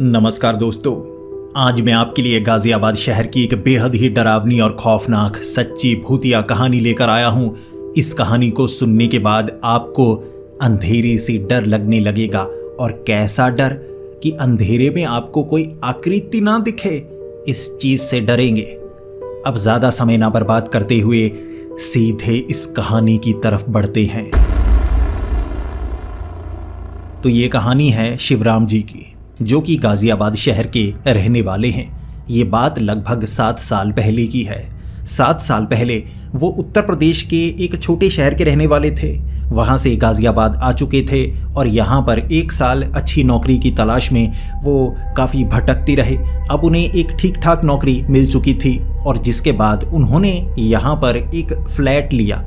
नमस्कार दोस्तों, आज मैं आपके लिए गाजियाबाद शहर की एक बेहद ही डरावनी और खौफनाक सच्ची भूतिया कहानी लेकर आया हूं। इस कहानी को सुनने के बाद आपको अंधेरे से डर लगने लगेगा, और कैसा डर कि अंधेरे में आपको कोई आकृति ना दिखे, इस चीज से डरेंगे। अब ज्यादा समय ना बर्बाद करते हुए सीधे इस कहानी की तरफ बढ़ते हैं। तो ये कहानी है शिवराम जी की, जो कि गाजियाबाद शहर के रहने वाले हैं। ये बात लगभग 7 साल पहले की है। 7 साल पहले वो उत्तर प्रदेश के एक छोटे शहर के रहने वाले थे। वहाँ से गाजियाबाद आ चुके थे और यहाँ पर 1 साल अच्छी नौकरी की तलाश में वो काफ़ी भटकते रहे। अब उन्हें एक ठीक ठाक नौकरी मिल चुकी थी और जिसके बाद उन्होंने यहाँ पर एक फ्लैट लिया।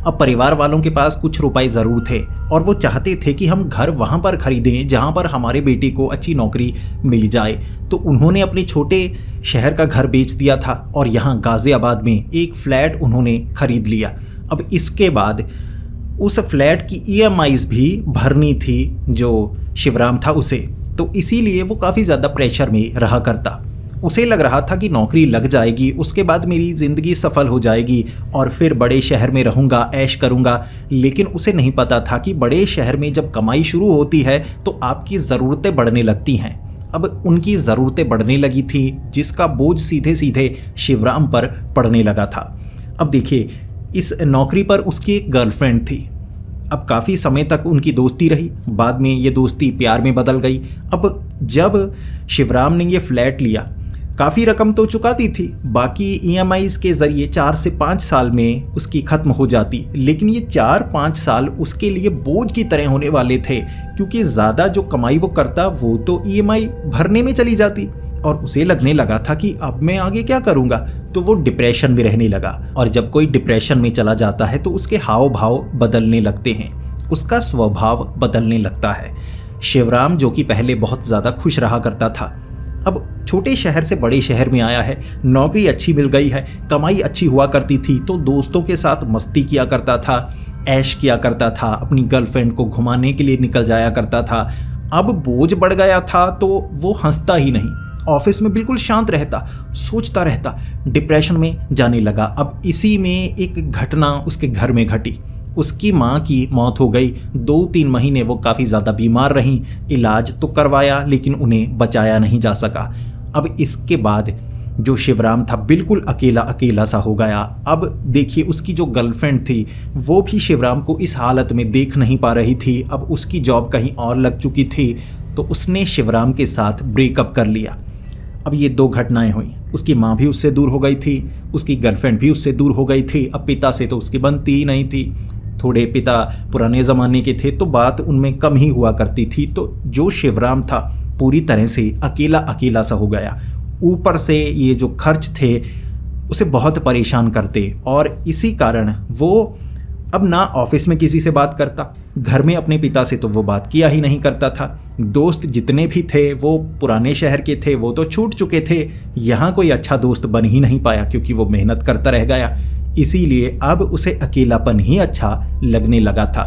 अब परिवार वालों के पास कुछ रुपए ज़रूर थे और वो चाहते थे कि हम घर वहाँ पर ख़रीदें जहाँ पर हमारे बेटे को अच्छी नौकरी मिल जाए। तो उन्होंने अपने छोटे शहर का घर बेच दिया था और यहाँ गाज़ियाबाद में एक फ़्लैट उन्होंने ख़रीद लिया। अब इसके बाद उस फ्लैट की EMIs भी भरनी थी जो शिवराम था उसे, तो इसीलिए वो काफ़ी ज़्यादा प्रेशर में रहा करता। उसे लग रहा था कि नौकरी लग जाएगी, उसके बाद मेरी ज़िंदगी सफल हो जाएगी और फिर बड़े शहर में रहूँगा, ऐश करूँगा। लेकिन उसे नहीं पता था कि बड़े शहर में जब कमाई शुरू होती है तो आपकी ज़रूरतें बढ़ने लगती हैं। अब उनकी ज़रूरतें बढ़ने लगी थी, जिसका बोझ सीधे सीधे शिवराम पर पड़ने लगा था। अब देखिए, इस नौकरी पर उसकी एक गर्लफ्रेंड थी। अब काफ़ी समय तक उनकी दोस्ती रही, बाद में ये दोस्ती प्यार में बदल गई। अब जब शिवराम ने ये फ्लैट लिया, काफ़ी रकम तो चुकाती थी, बाकी EMIs के ज़रिए 4 से 5 साल में उसकी ख़त्म हो जाती। लेकिन ये 4-5 साल उसके लिए बोझ की तरह होने वाले थे, क्योंकि ज़्यादा जो कमाई वो करता वो तो EMI भरने में चली जाती। और उसे लगने लगा था कि अब मैं आगे क्या करूँगा, तो वो डिप्रेशन में रहने लगा। और जब कोई डिप्रेशन में चला जाता है तो उसके हाव भाव बदलने लगते हैं, उसका स्वभाव बदलने लगता है। शिवराम, जो कि पहले बहुत ज़्यादा खुश रहा करता था, अब छोटे शहर से बड़े शहर में आया है, नौकरी अच्छी मिल गई है, कमाई अच्छी हुआ करती थी, तो दोस्तों के साथ मस्ती किया करता था, ऐश किया करता था, अपनी गर्लफ्रेंड को घुमाने के लिए निकल जाया करता था। अब बोझ बढ़ गया था तो वो हंसता ही नहीं, ऑफिस में बिल्कुल शांत रहता, सोचता रहता, डिप्रेशन में जाने लगा। अब इसी में एक घटना उसके घर में घटी। उसकी माँ की मौत हो गई। 2-3 महीने वो काफ़ी ज़्यादा बीमार रहीं, इलाज तो करवाया लेकिन उन्हें बचाया नहीं जा सका। अब इसके बाद जो शिवराम था बिल्कुल अकेला अकेला सा हो गया। अब देखिए, उसकी जो गर्लफ्रेंड थी वो भी शिवराम को इस हालत में देख नहीं पा रही थी। अब उसकी जॉब कहीं और लग चुकी थी, तो उसने शिवराम के साथ ब्रेकअप कर लिया। अब ये 2 घटनाएं हुई। उसकी माँ भी उससे दूर हो गई थी, उसकी गर्लफ्रेंड भी उससे दूर हो गई थी। अब पिता से तो उसकी बनती ही नहीं थी। थोड़े पिता पुराने ज़माने के थे तो बात उनमें कम ही हुआ करती थी। तो जो शिवराम था पूरी तरह से अकेला अकेला सा हो गया। ऊपर से ये जो खर्च थे उसे बहुत परेशान करते, और इसी कारण वो अब ना ऑफिस में किसी से बात करता, घर में अपने पिता से तो वो बात किया ही नहीं करता था। दोस्त जितने भी थे वो पुराने शहर के थे, वो तो छूट चुके थे। यहाँ कोई अच्छा दोस्त बन ही नहीं पाया क्योंकि वो मेहनत करता रह गया। इसीलिए अब उसे अकेलापन ही अच्छा लगने लगा था।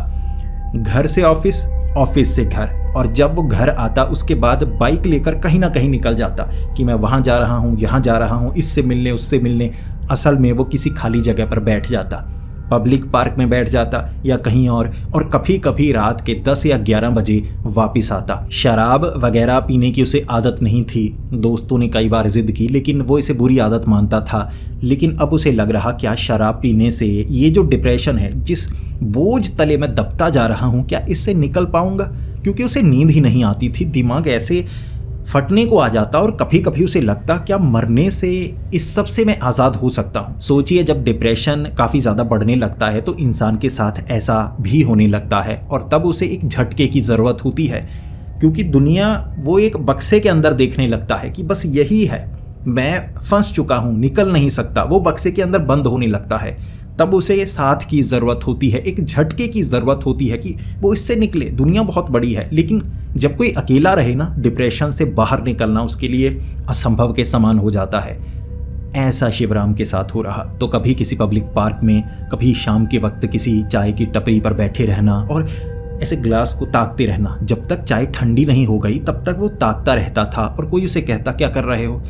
घर से ऑफिस, ऑफिस से घर, और जब वो घर आता उसके बाद बाइक लेकर कहीं ना कहीं निकल जाता कि मैं वहाँ जा रहा हूँ, यहाँ जा रहा हूँ, इससे मिलने उससे मिलने। असल में वो किसी खाली जगह पर बैठ जाता, पब्लिक पार्क में बैठ जाता या कहीं और कभी कभी रात के 10 या 11 बजे वापस आता। शराब वगैरह पीने की उसे आदत नहीं थी। दोस्तों ने कई बार जिद की लेकिन वो इसे बुरी आदत मानता था। लेकिन अब उसे लग रहा, क्या शराब पीने से ये जो डिप्रेशन है, जिस बोझ तले मैं दबता जा रहा हूँ, क्या इससे निकल पाऊँगा? क्योंकि उसे नींद ही नहीं आती थी, दिमाग ऐसे फटने को आ जाता और कभी कभी उसे लगता, क्या मरने से इस सब से मैं आज़ाद हो सकता हूँ? सोचिए, जब डिप्रेशन काफ़ी ज़्यादा बढ़ने लगता है तो इंसान के साथ ऐसा भी होने लगता है, और तब उसे एक झटके की ज़रूरत होती है, क्योंकि दुनिया वो एक बक्से के अंदर देखने लगता है कि बस यही है, मैं फंस चुका हूँ, निकल नहीं सकता। वो बक्से के अंदर बंद होने लगता है। तब उसे साथ की ज़रूरत होती है, एक झटके की ज़रूरत होती है कि वो इससे निकले। दुनिया बहुत बड़ी है, लेकिन जब कोई अकेला रहे ना, डिप्रेशन से बाहर निकलना उसके लिए असंभव के समान हो जाता है। ऐसा शिवराम के साथ हो रहा। तो कभी किसी पब्लिक पार्क में, कभी शाम के वक्त किसी चाय की टपरी पर बैठे रहना, और ऐसे ग्लास को ताकते रहना। जब तक चाय ठंडी नहीं हो गई तब तक वो ताकता रहता था और कोई उसे कहता क्या कर रहे हो,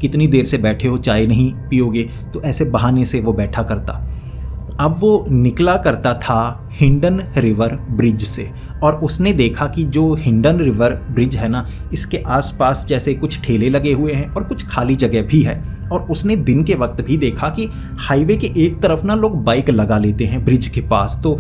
कितनी देर से बैठे हो, चाय नहीं पियोगे, तो ऐसे बहाने से वो बैठा करता। अब वो निकला करता था हिंडन रिवर ब्रिज से और उसने देखा कि जो हिंडन रिवर ब्रिज है ना, इसके आसपास जैसे कुछ ठेले लगे हुए हैं और कुछ खाली जगह भी है। और उसने दिन के वक्त भी देखा कि हाईवे के एक तरफ ना लोग बाइक लगा लेते हैं ब्रिज के पास, तो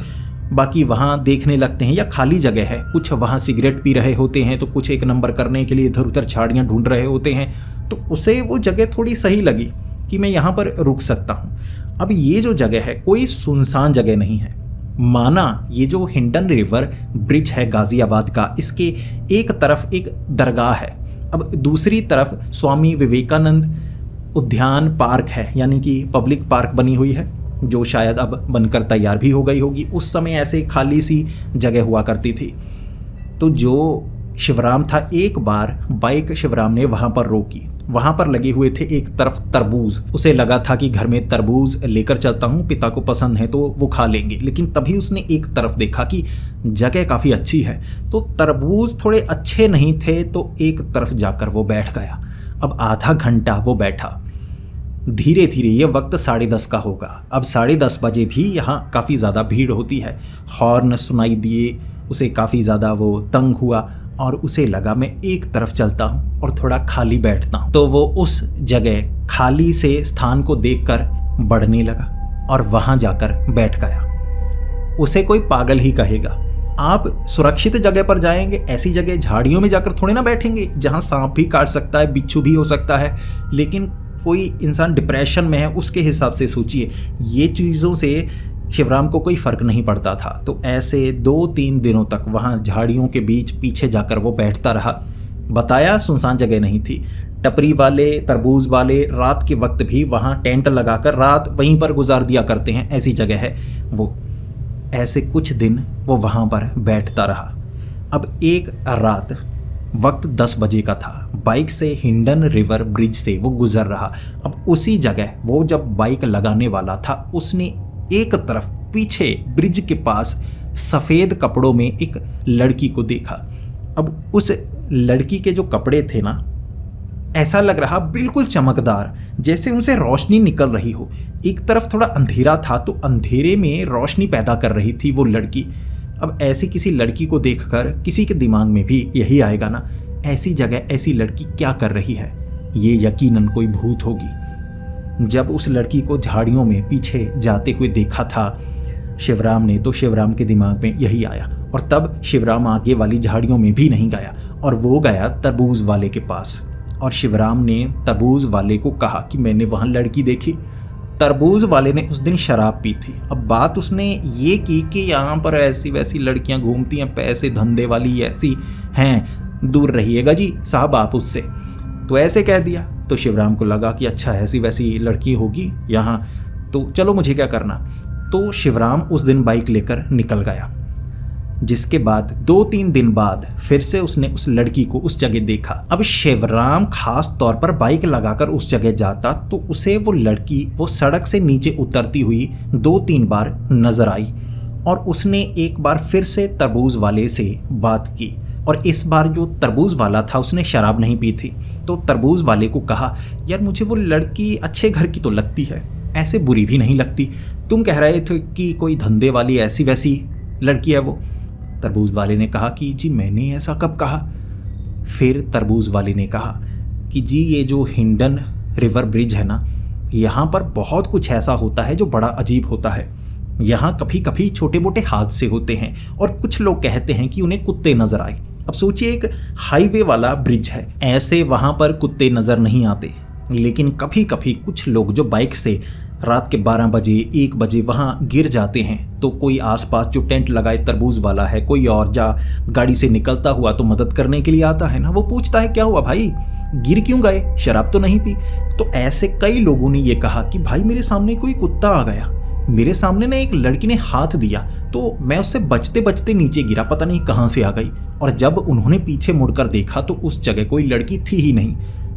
बाकी वहाँ देखने लगते हैं या खाली जगह है, कुछ वहाँ सिगरेट पी रहे होते हैं तो कुछ एक नंबर करने के लिए इधर उधर झाड़ियाँ ढूंढ रहे होते हैं। तो उसे वो जगह थोड़ी सही लगी कि मैं यहाँ पर रुक सकता हूँ। अब ये जो जगह है कोई सुनसान जगह नहीं है, माना ये जो हिंडन रिवर ब्रिज है गाज़ियाबाद का, इसके एक तरफ एक दरगाह है, अब दूसरी तरफ स्वामी विवेकानंद उद्यान पार्क है, यानी कि पब्लिक पार्क बनी हुई है जो शायद अब बनकर तैयार भी हो गई होगी। उस समय ऐसे खाली सी जगह हुआ करती थी। तो जो शिवराम था, एक बार बाइक शिवराम ने वहाँ पर रोकी। वहाँ पर लगे हुए थे एक तरफ तरबूज। उसे लगा था कि घर में तरबूज लेकर चलता हूँ, पिता को पसंद है तो वो खा लेंगे। लेकिन तभी उसने एक तरफ देखा कि जगह काफ़ी अच्छी है, तो तरबूज थोड़े अच्छे नहीं थे, तो एक तरफ जाकर वो बैठ गया। अब आधा घंटा वो बैठा। धीरे धीरे ये वक्त 10:30 का होगा। अब 10:30 बजे भी यहाँ काफ़ी ज़्यादा भीड़ होती है। हॉर्न सुनाई दिए, उसे काफ़ी ज़्यादा वो तंग हुआ और उसे लगा मैं एक तरफ चलता हूँ और थोड़ा खाली बैठता हूँ। तो वो उस जगह खाली से स्थान को देखकर बढ़ने लगा और वहाँ जाकर बैठ गया। उसे कोई पागल ही कहेगा। आप सुरक्षित जगह पर जाएंगे, ऐसी जगह झाड़ियों में जाकर थोड़े ना बैठेंगे जहाँ सांप भी काट सकता है, बिच्छू भी हो सकता है। लेकिन कोई इंसान डिप्रेशन में है उसके हिसाब से सोचिए, ये चीज़ों से शिवराम को कोई फ़र्क नहीं पड़ता था। तो ऐसे 2-3 दिनों तक वहाँ झाड़ियों के बीच पीछे जाकर वो बैठता रहा। बताया सुनसान जगह नहीं थी। टपरी वाले, तरबूज वाले रात के वक्त भी वहाँ टेंट लगाकर रात वहीं पर गुजार दिया करते हैं, ऐसी जगह है वो। ऐसे कुछ दिन वो वहाँ पर बैठता रहा। अब एक रात वक्त 10 बजे का था, बाइक से हिंडन रिवर ब्रिज से वो गुजर रहा। अब उसी जगह वो जब बाइक लगाने वाला था, उसने एक तरफ पीछे ब्रिज के पास सफ़ेद कपड़ों में एक लड़की को देखा। अब उस लड़की के जो कपड़े थे ना, ऐसा लग रहा बिल्कुल चमकदार, जैसे उनसे रोशनी निकल रही हो। एक तरफ थोड़ा अंधेरा था तो अंधेरे में रोशनी पैदा कर रही थी वो लड़की। अब ऐसी किसी लड़की को देखकर किसी के दिमाग में भी यही आएगा ना, ऐसी जगह ऐसी लड़की क्या कर रही है, ये यकीनन कोई भूत होगी। जब उस लड़की को झाड़ियों में पीछे जाते हुए देखा था शिवराम ने, तो शिवराम के दिमाग में यही आया। और तब शिवराम आगे वाली झाड़ियों में भी नहीं गया और वो गया तरबूज वाले के पास। और शिवराम ने तरबूज वाले को कहा कि मैंने वहाँ लड़की देखी। तरबूज वाले ने उस दिन शराब पी थी। अब बात उसने ये की कि यहाँ पर ऐसी वैसी लड़कियाँ घूमती हैं, पैसे धंधे वाली ऐसी हैं, दूर रहिएगा जी साहब आप उससे, तो ऐसे कह दिया। तो शिवराम को लगा कि अच्छा ऐसी वैसी लड़की होगी यहाँ, तो चलो मुझे क्या करना। तो शिवराम उस दिन बाइक लेकर निकल गया। जिसके बाद 2-3 दिन बाद फिर से उसने उस लड़की को उस जगह देखा। अब शिवराम खास तौर पर बाइक लगाकर उस जगह जाता तो उसे वो लड़की वो सड़क से नीचे उतरती हुई 2-3 बार नजर आई। और उसने एक बार फिर से तरबूज वाले से बात की, और इस बार जो तरबूज वाला था उसने शराब नहीं पी थी। तो तरबूज वाले को कहा, यार मुझे वो लड़की अच्छे घर की तो लगती है, ऐसे बुरी भी नहीं लगती। तुम कह रहे थे कि कोई धंधे वाली ऐसी वैसी लड़की है वो। तरबूज वाले ने कहा कि जी मैंने ऐसा कब कहा। फिर तरबूज वाले ने कहा कि जी ये जो हिंडन रिवर ब्रिज है ना, यहाँ पर बहुत कुछ ऐसा होता है जो बड़ा अजीब होता है। यहाँ कभी कभी छोटे मोटे हादसे होते हैं और कुछ लोग कहते हैं कि उन्हें कुत्ते नजर आए। अब सोचिए एक हाईवे वाला ब्रिज है, ऐसे वहाँ पर कुत्ते नजर नहीं आते, लेकिन कभी कभी कुछ लोग जो बाइक से रात के 12 बजे 1 बजे वहाँ गिर जाते हैं, तो कोई आसपास जो टेंट लगाए तरबूज वाला है, कोई और जा गाड़ी से निकलता हुआ तो मदद करने के लिए आता है ना, वो पूछता है क्या हुआ भाई, गिर क्यों गए, शराब तो नहीं पी। तो ऐसे कई लोगों ने ये कहा कि भाई मेरे सामने कोई कुत्ता आ गया, मेरे सामने ना एक लड़की ने हाथ दिया तो मैं उससे बचते बचते नीचे गिरा, पता नहीं कहाँ से आ गई। और जब उन्होंने पीछे मुड़कर देखा तो उस जगह कोई लड़की थी ही नहीं।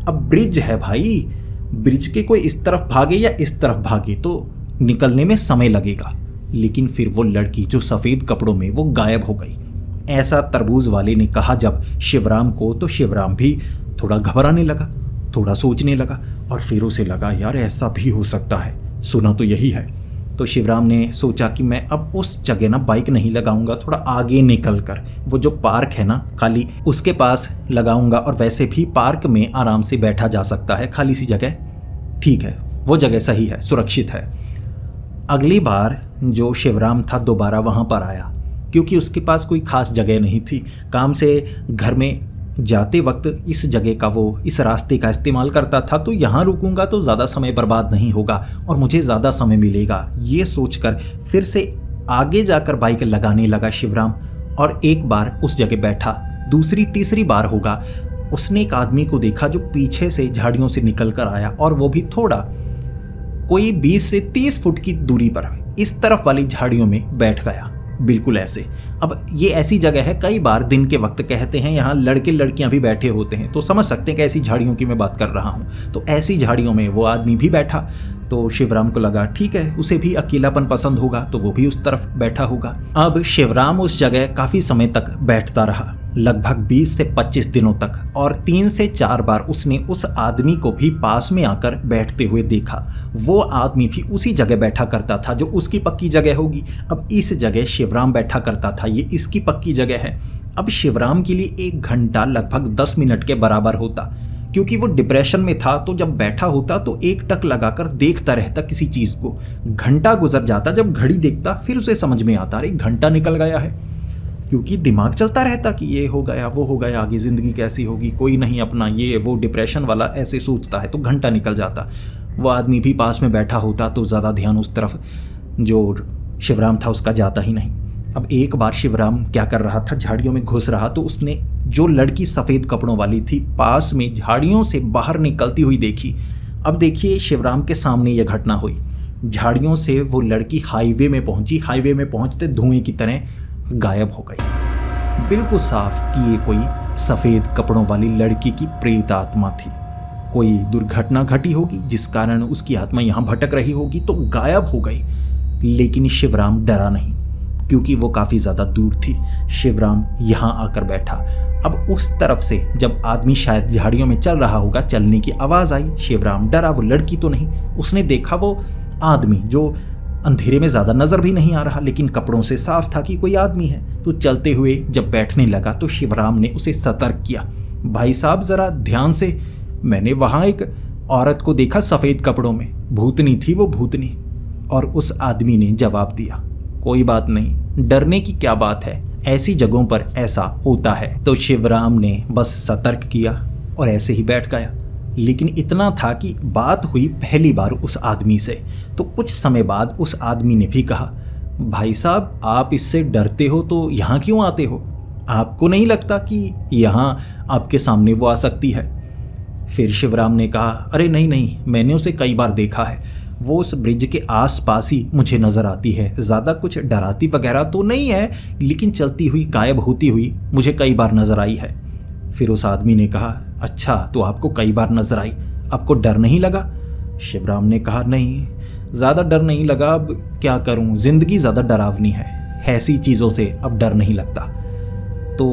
अब ब्रिज है भाई, ब्रिज के कोई इस तरफ भागे या इस तरफ भागे तो निकलने में समय लगेगा, लेकिन फिर वो लड़की जो सफ़ेद कपड़ों में वो गायब हो गई। ऐसा तरबूज वाले ने कहा जब शिवराम को, तो शिवराम भी थोड़ा घबराने लगा, थोड़ा सोचने लगा और फिर उसे लगा यार ऐसा भी हो सकता है, सुना तो यही है। तो शिवराम ने सोचा कि मैं अब उस जगह ना बाइक नहीं लगाऊंगा, थोड़ा आगे निकल कर वो जो पार्क है ना खाली, उसके पास लगाऊंगा। और वैसे भी पार्क में आराम से बैठा जा सकता है, खाली सी जगह, ठीक है, वो जगह सही है, सुरक्षित है। अगली बार जो शिवराम था दोबारा वहाँ पर आया, क्योंकि उसके पास कोई खास जगह नहीं थी। काम से घर में जाते वक्त इस जगह का, वो इस रास्ते का इस्तेमाल करता था, तो यहाँ रुकूंगा तो ज़्यादा समय बर्बाद नहीं होगा और मुझे ज़्यादा समय मिलेगा। ये सोचकर फिर से आगे जाकर बाइक लगाने लगा शिवराम और एक बार उस जगह बैठा। दूसरी तीसरी बार होगा, उसने एक आदमी को देखा जो पीछे से झाड़ियों से निकल कर आया और वो भी थोड़ा, कोई 20 से 30 फुट की दूरी पर इस तरफ वाली झाड़ियों में बैठ गया, बिल्कुल ऐसे। अब ये ऐसी जगह है, कई बार दिन के वक्त कहते हैं यहाँ लड़के लड़कियां भी बैठे होते हैं, तो समझ सकते हैं कि ऐसी झाड़ियों की मैं बात कर रहा हूँ। तो ऐसी झाड़ियों में वो आदमी भी बैठा, तो शिवराम को लगा ठीक है, उसे भी अकेलापन पसंद होगा तो वो भी उस तरफ बैठा होगा। अब शिवराम उस जगह काफ़ी समय तक बैठता रहा, लगभग 20 से 25 दिनों तक, और 3 से 4 बार उसने उस आदमी को भी पास में आकर बैठते हुए देखा। वो आदमी भी उसी जगह बैठा करता था जो उसकी पक्की जगह होगी। अब इस जगह शिवराम बैठा करता था, ये इसकी पक्की जगह है। अब शिवराम के लिए 1 घंटा लगभग 10 मिनट के बराबर होता, क्योंकि वो डिप्रेशन में था। तो जब बैठा होता तो एक टक लगाकर देखता रहता किसी चीज़ को। घंटा गुजर जाता, जब घड़ी देखता फिर उसे समझ में आता अरे घंटा निकल गया है, क्योंकि दिमाग चलता रहता कि ये हो गया वो हो गया, आगे ज़िंदगी कैसी होगी, कोई नहीं अपना, ये वो डिप्रेशन वाला ऐसे सोचता है, तो घंटा निकल जाता। वो आदमी भी पास में बैठा होता तो ज़्यादा ध्यान उस तरफ जो शिवराम था उसका जाता ही नहीं। अब एक बार शिवराम क्या कर रहा था, झाड़ियों में घुस रहा, तो उसने जो लड़की सफ़ेद कपड़ों वाली थी पास में झाड़ियों से बाहर निकलती हुई देखी। अब देखिए शिवराम के सामने यह घटना हुई, झाड़ियों से वो लड़की हाईवे में पहुंची, हाईवे में पहुंचते धुएं की तरह गायब हो गई। बिल्कुल साफ कि ये कोई सफ़ेद कपड़ों वाली लड़की की प्रेत आत्मा थी। कोई दुर्घटना घटी होगी जिस कारण उसकी आत्मा यहाँ भटक रही होगी, तो गायब हो गई। लेकिन शिवराम डरा नहीं, क्योंकि वो काफ़ी ज़्यादा दूर थी। शिवराम यहाँ आकर बैठा। अब उस तरफ से जब आदमी शायद झाड़ियों में चल रहा होगा, चलने की आवाज़ आई। शिवराम डरा, वो लड़की तो नहीं। उसने देखा वो आदमी जो अंधेरे में ज़्यादा नज़र भी नहीं आ रहा, लेकिन कपड़ों से साफ था कि कोई आदमी है। तो चलते हुए जब बैठने लगा तो शिवराम ने उसे सतर्क किया, भाई साहब ज़रा ध्यान से, मैंने वहाँ एक औरत को देखा सफ़ेद कपड़ों में, भूतनी थी वो, भूतनी। और उस आदमी ने जवाब दिया, कोई बात नहीं, डरने की क्या बात है, ऐसी जगहों पर ऐसा होता है। तो शिवराम ने बस सतर्क किया और ऐसे ही बैठ गया। लेकिन इतना था कि बात हुई पहली बार उस आदमी से। तो कुछ समय बाद उस आदमी ने भी कहा, भाई साहब आप इससे डरते हो तो यहाँ क्यों आते हो? आपको नहीं लगता कि यहाँ आपके सामने वो आ सकती है? फिर शिवराम ने कहा, अरे नहीं नहीं, मैंने उसे कई बार देखा है, वो उस ब्रिज के आसपास ही मुझे नज़र आती है, ज़्यादा कुछ डराती वगैरह तो नहीं है, लेकिन चलती हुई गायब होती हुई मुझे कई बार नज़र आई है। फिर उस आदमी ने कहा, अच्छा तो आपको कई बार नज़र आई, आपको डर नहीं लगा? शिवराम ने कहा, नहीं ज़्यादा डर नहीं लगा, अब क्या करूं, ज़िंदगी ज़्यादा डरावनी है, ऐसी चीज़ों से अब डर नहीं लगता। तो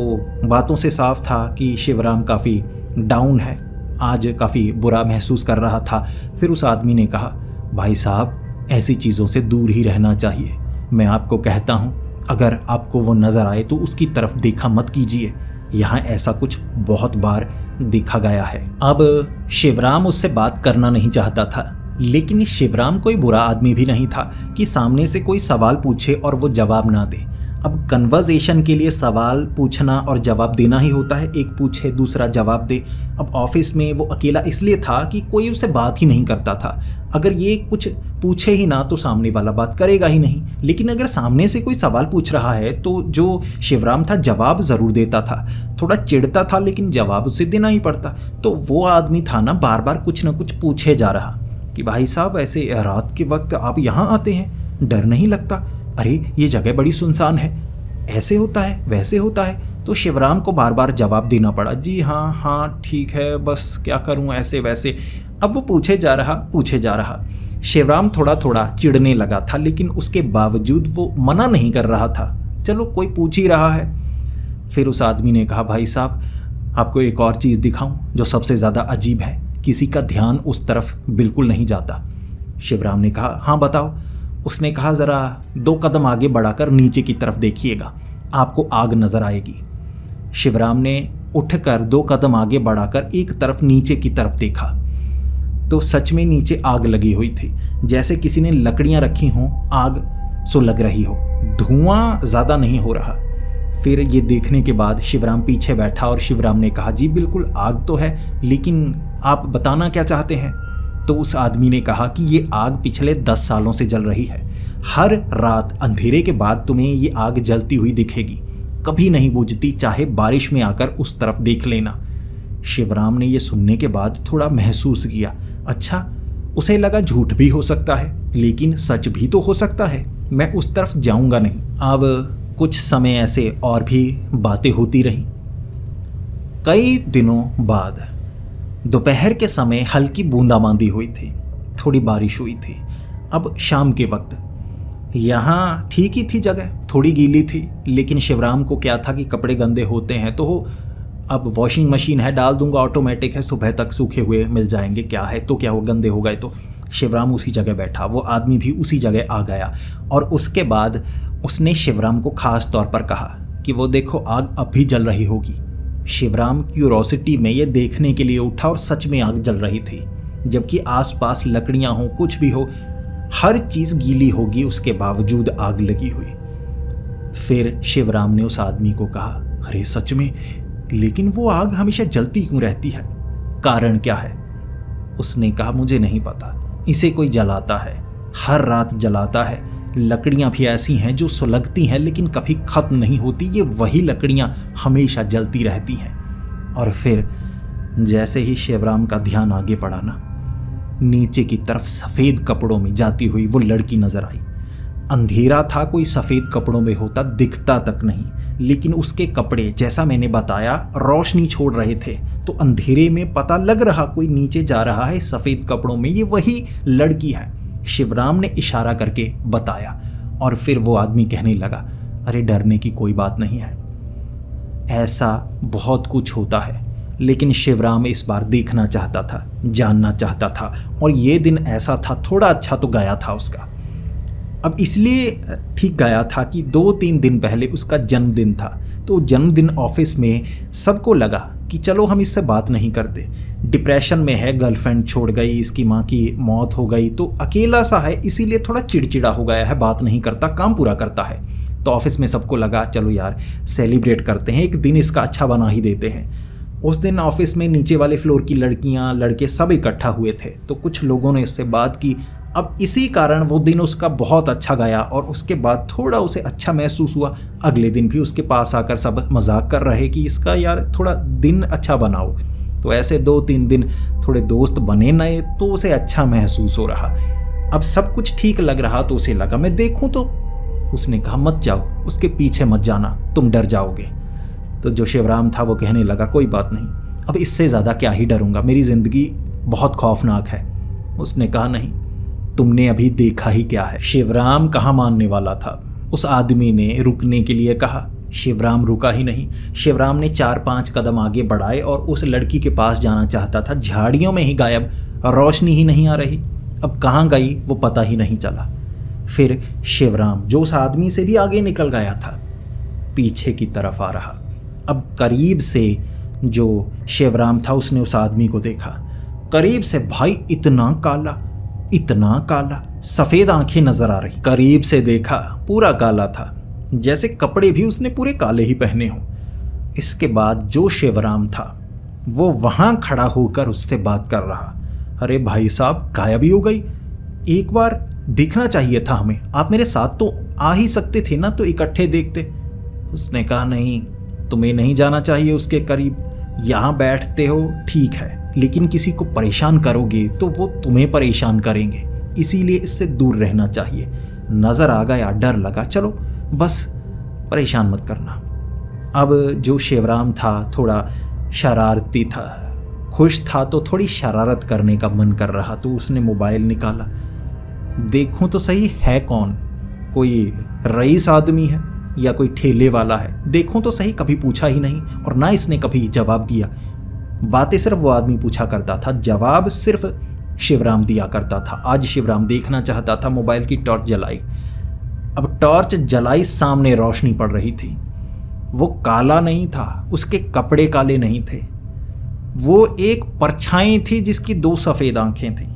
बातों से साफ था कि शिवराम काफ़ी डाउन है, आज काफ़ी बुरा महसूस कर रहा था। फिर उस आदमी ने कहा, भाई साहब ऐसी चीज़ों से दूर ही रहना चाहिए, मैं आपको कहता हूँ अगर आपको वो नज़र आए तो उसकी तरफ देखा मत कीजिए, यहाँ ऐसा कुछ बहुत बार देखा गया है। अब शिवराम उससे बात करना नहीं चाहता था, लेकिन शिवराम कोई बुरा आदमी भी नहीं था कि सामने से कोई सवाल पूछे और वो जवाब ना दे। अब कन्वर्सेशन के लिए सवाल पूछना और जवाब देना ही होता है, एक पूछे दूसरा जवाब दे। अब ऑफिस में वो अकेला इसलिए था कि कोई उससे बात ही नहीं करता था। अगर ये कुछ पूछे ही ना तो सामने वाला बात करेगा ही नहीं, लेकिन अगर सामने से कोई सवाल पूछ रहा है तो जो शिवराम था जवाब ज़रूर देता था। थोड़ा चिढ़ता था लेकिन जवाब उसे देना ही पड़ता। तो वो आदमी था ना बार बार कुछ ना कुछ पूछे जा रहा कि भाई साहब ऐसे रात के वक्त आप यहाँ आते हैं, डर नहीं लगता? अरे ये जगह बड़ी सुनसान है, ऐसे होता है वैसे होता है। तो शिवराम को बार बार जवाब देना पड़ा, जी हाँ हाँ ठीक है, बस क्या करूँ ऐसे वैसे। अब वो पूछे जा रहा। शिवराम थोड़ा थोड़ा चिढ़ने लगा था, लेकिन उसके बावजूद वो मना नहीं कर रहा था, चलो कोई पूछ ही रहा है। फिर उस आदमी ने कहा, भाई साहब आपको एक और चीज़ दिखाऊं जो सबसे ज़्यादा अजीब है, किसी का ध्यान उस तरफ बिल्कुल नहीं जाता। शिवराम ने कहा, हाँ बताओ। उसने कहा, ज़रा 2 कदम आगे बढ़ाकर नीचे की तरफ देखिएगा, आपको आग नज़र आएगी। शिवराम ने उठकर 2 कदम आगे बढ़ाकर एक तरफ नीचे की तरफ देखा तो सच में नीचे आग लगी हुई थी, जैसे किसी ने लकड़ियाँ रखी हों, आग सो लग रही हो, धुआं ज़्यादा नहीं हो रहा। फिर ये देखने के बाद शिवराम पीछे बैठा और शिवराम ने कहा, जी बिल्कुल आग तो है, लेकिन आप बताना क्या चाहते हैं? तो उस आदमी ने कहा कि ये आग पिछले 10 सालों से जल रही है। हर रात अंधेरे के बाद तुम्हें ये आग जलती हुई दिखेगी, कभी नहीं बुझती, चाहे बारिश में आकर उस तरफ देख लेना। शिवराम ने ये सुनने के बाद थोड़ा महसूस किया, अच्छा, उसे लगा झूठ भी हो सकता है, लेकिन सच भी तो हो सकता है, मैं उस तरफ जाऊंगा नहीं। अब कुछ समय ऐसे और भी बातें होती रहीं। कई दिनों बाद दोपहर के समय हल्की बूंदाबांदी हुई थी, थोड़ी बारिश हुई थी। अब शाम के वक्त यहाँ ठीक ही थी, जगह थोड़ी गीली थी, लेकिन शिवराम को क्या था कि कपड़े गंदे होते हैं तो अब वॉशिंग मशीन है, डाल दूंगा, ऑटोमेटिक है, सुबह तक सूखे हुए मिल जाएंगे, क्या है तो क्या हो, गंदे हो गए तो। शिवराम उसी जगह बैठा, वो आदमी भी उसी जगह आ गया और उसके बाद उसने शिवराम को खास तौर पर कहा कि वो देखो आग अब भी जल रही होगी। शिवराम क्यूरोसिटी में ये देखने के लिए उठा और सच में आग जल रही थी, जबकि आसपास लकड़ियां हो, कुछ भी हो, हर चीज़ गीली होगी, उसके बावजूद आग लगी हुई। फिर शिवराम ने उस आदमी को कहा, अरे सच में, लेकिन वो आग हमेशा जलती क्यों रहती है, कारण क्या है? उसने कहा, मुझे नहीं पता, इसे कोई जलाता है, हर रात जलाता है। लकड़ियां भी ऐसी हैं जो सुलगती हैं लेकिन कभी खत्म नहीं होती, ये वही लकड़ियां हमेशा जलती रहती हैं। और फिर जैसे ही शिवराम का ध्यान आगे बढ़ा ना, नीचे की तरफ सफ़ेद कपड़ों में जाती हुई वो लड़की नजर आई। अंधेरा था, कोई सफ़ेद कपड़ों में होता दिखता तक नहीं, लेकिन उसके कपड़े जैसा मैंने बताया रोशनी छोड़ रहे थे, तो अंधेरे में पता लग रहा कोई नीचे जा रहा है सफ़ेद कपड़ों में, ये वही लड़की है। शिवराम ने इशारा करके बताया और फिर वो आदमी कहने लगा, अरे डरने की कोई बात नहीं है, ऐसा बहुत कुछ होता है, लेकिन शिवराम इस बार देखना चाहता था, जानना चाहता था, और ये दिन ऐसा था, थोड़ा अच्छा तो गया था उसका। अब इसलिए ठीक गया था कि 2-3 दिन पहले उसका जन्मदिन था, तो जन्मदिन ऑफिस में सबको लगा कि चलो हम इससे बात नहीं करते, डिप्रेशन में है, गर्लफ्रेंड छोड़ गई, इसकी माँ की मौत हो गई, तो अकेला सा है, इसीलिए थोड़ा चिड़चिड़ा हो गया है, बात नहीं करता, काम पूरा करता है। तो ऑफिस में सबको लगा चलो यार सेलिब्रेट करते हैं, एक दिन इसका अच्छा बना ही देते हैं। उस दिन ऑफिस में नीचे वाले फ्लोर की लड़कियां, लड़के सब इकट्ठा हुए थे, तो कुछ लोगों ने उससे बात की। अब इसी कारण वो दिन उसका बहुत अच्छा गया और उसके बाद थोड़ा उसे अच्छा महसूस हुआ। अगले दिन भी उसके पास आकर सब मजाक कर रहे कि इसका यार थोड़ा दिन अच्छा बनाओ। तो ऐसे 2-3 दिन थोड़े दोस्त बने नए, तो उसे अच्छा महसूस हो रहा। अब सब कुछ ठीक लग रहा तो उसे लगा मैं देखूं तो। उसने कहा मत जाओ, उसके पीछे मत जाना, तुम डर जाओगे। तो जो शिवराम था वो कहने लगा कोई बात नहीं, अब इससे ज़्यादा क्या ही डरूंगा, मेरी ज़िंदगी बहुत खौफनाक है। उसने कहा नहीं, तुमने अभी देखा ही क्या है। शिवराम कहाँ मानने वाला था। उस आदमी ने रुकने के लिए कहा, शिवराम रुका ही नहीं। शिवराम ने 4-5 कदम आगे बढ़ाए और उस लड़की के पास जाना चाहता था, झाड़ियों में ही गायब, रोशनी ही नहीं आ रही। अब कहाँ गई वो पता ही नहीं चला। फिर शिवराम जो उस आदमी से भी आगे निकल गया था, पीछे की तरफ आ रहा। अब करीब से जो शिवराम था उसने उस आदमी को देखा, करीब से भाई इतना काला, सफ़ेद आंखें नजर आ रही। करीब से देखा पूरा काला था, जैसे कपड़े भी उसने पूरे काले ही पहने हों। इसके बाद जो शिवराम था वो वहाँ खड़ा होकर उससे बात कर रहा, अरे भाई साहब गायब ही हो गई, एक बार देखना चाहिए था हमें, आप मेरे साथ तो आ ही सकते थे ना, तो इकट्ठे देखते। उसने कहा नहीं, तुम्हें नहीं जाना चाहिए उसके करीब, यहाँ बैठते हो ठीक है, लेकिन किसी को परेशान करोगे तो वो तुम्हें परेशान करेंगे, इसीलिए इससे दूर रहना चाहिए। नज़र आ गया, डर लगा, चलो बस परेशान मत करना। अब जो शिवराम था थोड़ा शरारती था, खुश था तो थोड़ी शरारत करने का मन कर रहा, तो उसने मोबाइल निकाला, देखूं तो सही है कौन, कोई रईस आदमी है, या कोई ठेले वाला है? देखूं तो सही, कभी पूछा ही नहीं और ना इसने कभी जवाब दिया। बातें सिर्फ वो आदमी पूछा करता था, जवाब सिर्फ शिवराम दिया करता था। आज शिवराम देखना चाहता था, मोबाइल की टॉर्च जलाई। अब टॉर्च जलाई, सामने रोशनी पड़ रही थी। वो काला नहीं था, उसके कपड़े काले नहीं थे, वो एक परछाई थी जिसकी 2 सफ़ेद आंखें थीं।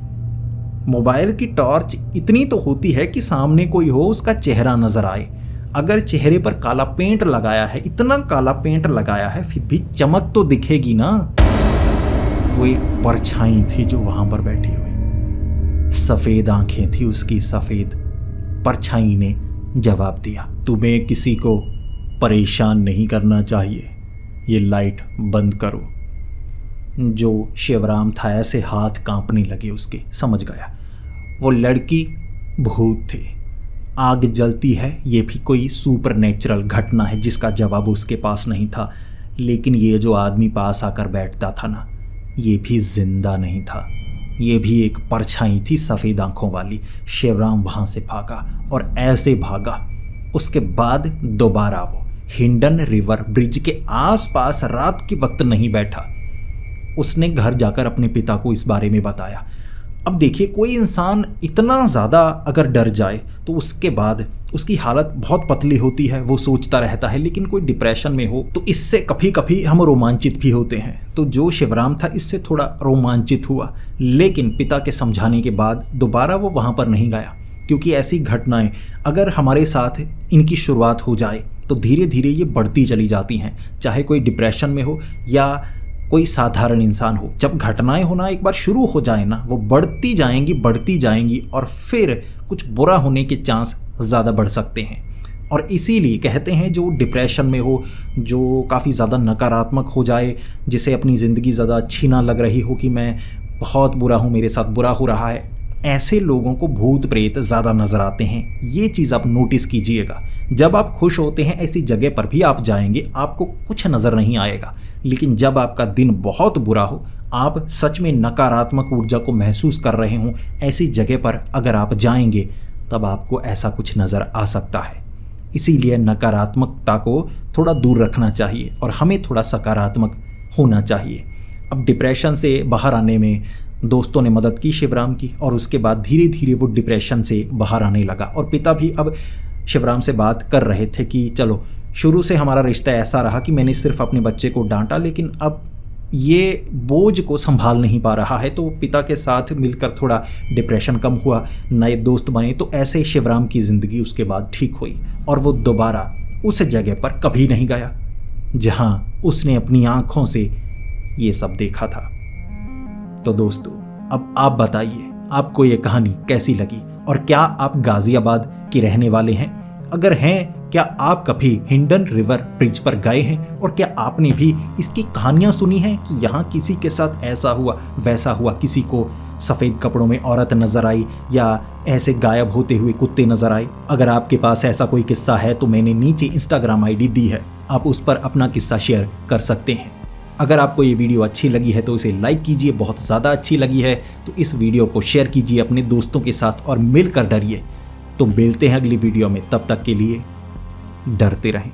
मोबाइल की टॉर्च इतनी तो होती है कि सामने कोई हो, उसका चेहरा नजर आए। अगर चेहरे पर काला पेंट लगाया है, इतना काला पेंट लगाया है, फिर भी चमक तो दिखेगी ना। वो एक परछाई थी जो वहां पर बैठी हुई, सफेद आंखें थी उसकी, सफेद। परछाई ने जवाब दिया, तुम्हें किसी को परेशान नहीं करना चाहिए, ये लाइट बंद करो। जो शिवराम था, ऐसे हाथ कांपने लगे उसके, समझ गया वो लड़की भूत थी। आग जलती है, ये भी कोई सुपर नेचुरल घटना है जिसका जवाब उसके पास नहीं था। लेकिन ये जो आदमी पास आकर बैठता था ना, ये भी जिंदा नहीं था, ये भी एक परछाई थी सफ़ेद आंखों वाली। शिवराम वहाँ से भागा और ऐसे भागा, उसके बाद दोबारा वो हिंडन रिवर ब्रिज के आसपास रात के वक्त नहीं बैठा। उसने घर जाकर अपने पिता को इस बारे में बताया। अब देखिए, कोई इंसान इतना ज़्यादा अगर डर जाए तो उसके बाद उसकी हालत बहुत पतली होती है, वो सोचता रहता है। लेकिन कोई डिप्रेशन में हो तो इससे कभी कभी हम रोमांचित भी होते हैं। तो जो शिवराम था, इससे थोड़ा रोमांचित हुआ, लेकिन पिता के समझाने के बाद दोबारा वो वहाँ पर नहीं गया। क्योंकि ऐसी घटनाएं अगर हमारे साथ इनकी शुरुआत हो जाए तो धीरे धीरे ये बढ़ती चली जाती हैं, चाहे कोई डिप्रेशन में हो या कोई साधारण इंसान हो। जब घटनाएं होना एक बार शुरू हो जाए ना, वो बढ़ती जाएंगी और फिर कुछ बुरा होने के चांस ज़्यादा बढ़ सकते हैं। और इसीलिए कहते हैं जो डिप्रेशन में हो, जो काफ़ी ज़्यादा नकारात्मक हो जाए, जिसे अपनी ज़िंदगी ज़्यादा अच्छी ना लग रही हो कि मैं बहुत बुरा हूँ, मेरे साथ बुरा हो रहा है, ऐसे लोगों को भूत प्रेत ज़्यादा नज़र आते हैं। ये चीज़ आप नोटिस कीजिएगा। जब आप खुश होते हैं, ऐसी जगह पर भी आप जाएंगे, आपको कुछ नज़र नहीं आएगा। लेकिन जब आपका दिन बहुत बुरा हो, आप सच में नकारात्मक ऊर्जा को महसूस कर रहे हों, ऐसी जगह पर अगर आप जाएंगे तब आपको ऐसा कुछ नज़र आ सकता है। इसीलिए नकारात्मकता को थोड़ा दूर रखना चाहिए और हमें थोड़ा सकारात्मक होना चाहिए। अब डिप्रेशन से बाहर आने में दोस्तों ने मदद की शिवराम की, और उसके बाद धीरे धीरे वो डिप्रेशन से बाहर आने लगा। और पिता भी अब शिवराम से बात कर रहे थे कि चलो, शुरू से हमारा रिश्ता ऐसा रहा कि मैंने सिर्फ अपने बच्चे को डांटा, लेकिन अब ये बोझ को संभाल नहीं पा रहा है। तो पिता के साथ मिलकर थोड़ा डिप्रेशन कम हुआ, नए दोस्त बने। तो ऐसे शिवराम की ज़िंदगी उसके बाद ठीक हुई और वो दोबारा उस जगह पर कभी नहीं गया जहाँ उसने अपनी आँखों से ये सब देखा था। तो दोस्तों, अब आप बताइए आपको ये कहानी कैसी लगी और क्या आप गाजियाबाद के रहने वाले हैं? अगर हैं, क्या आप कभी हिंडन रिवर ब्रिज पर गए हैं? और क्या आपने भी इसकी कहानियां सुनी हैं कि यहाँ किसी के साथ ऐसा हुआ, वैसा हुआ, किसी को सफ़ेद कपड़ों में औरत नज़र आई या ऐसे गायब होते हुए कुत्ते नज़र आए? अगर आपके पास ऐसा कोई किस्सा है तो मैंने नीचे इंस्टाग्राम आईडी दी है, आप उस पर अपना किस्सा शेयर कर सकते हैं। अगर आपको ये वीडियो अच्छी लगी है तो इसे लाइक कीजिए, बहुत ज़्यादा अच्छी लगी है तो इस वीडियो को शेयर कीजिए अपने दोस्तों के साथ और मिलकर डरिए। तो मिलते हैं अगली वीडियो में, तब तक के लिए डरते रहें।